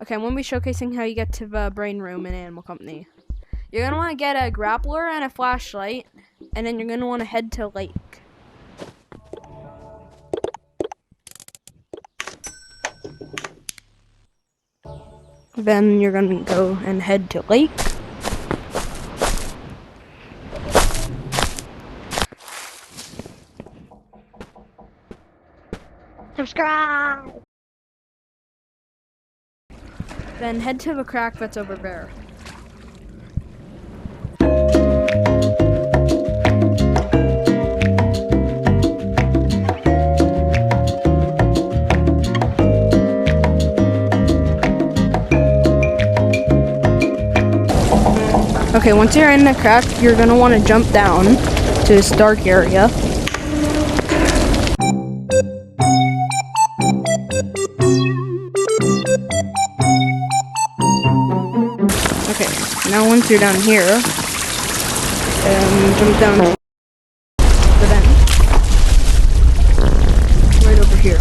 Okay, I'm going to be showcasing how you get to the brain room in Animal Company. You're going to want to get a grappler and a flashlight, and then you're going to want to head to Lake. Then you're going to go and head to Lake. Subscribe! Then head to the crack that's over there. Okay, once you're in the crack, you're gonna want to jump down to this dark area. Okay, now once you're down here, jump down to the vent. Right over here.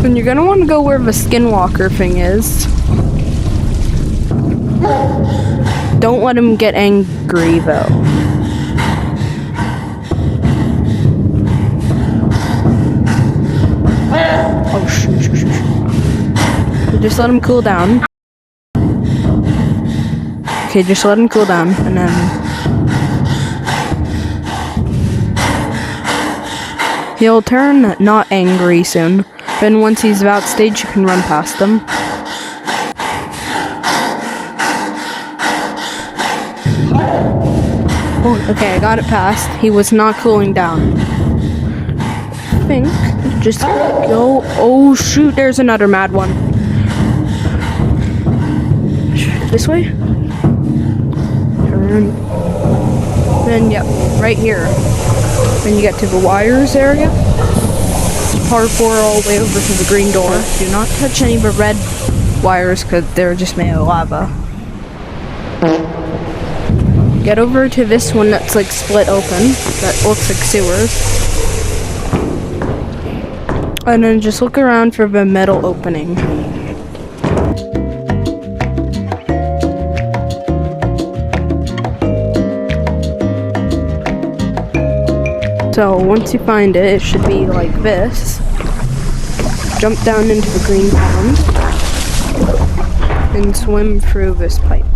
And you're gonna want to go where the skinwalker thing is. Don't let him get angry though. Oh shoot. Just let him cool down. Okay, just let him cool down and then he'll turn not angry soon. Then once he's about stage, you can run past him. Oh, okay, I got it past. He was not cooling down. I think just go. Oh shoot, there's another mad one. This way? Turn. Then, yep, right here. Then you get to the wires area. Par 4 all the way over to the green door. Do not touch any of the red wires because they're just made of lava. Get over to this one that's like split open. That looks like sewers. And then just look around for the metal opening. So once you find it, it should be like this. Jump down into the green pond and swim through this pipe.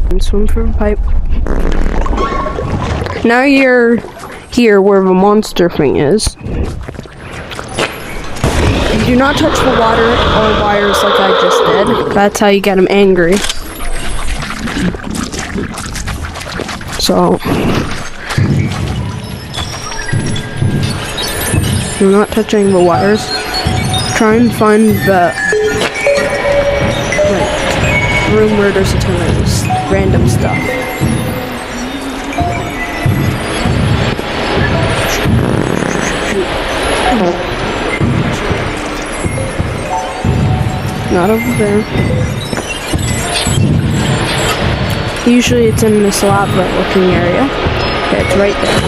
And swim through the pipe. Now you're here where the monster thing is. And do not touch the water or wires like I just did. That's how you get him angry. So you're not touching the wires. Try and find the room where there's a ton of this random stuff. Not over there. Usually it's in this lava-looking area. Okay, it's right there.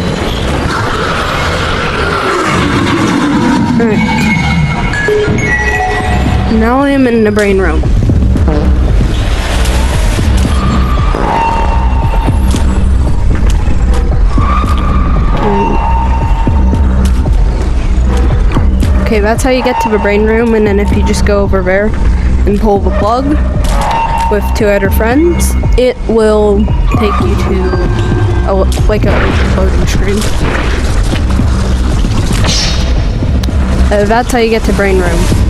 Alright. Now I am in the brain room. Okay, that's how you get to the brain room, and then if you just go over there and pull the plug with 2 other friends, it will take you to a loading screen. That's how you get to brain room.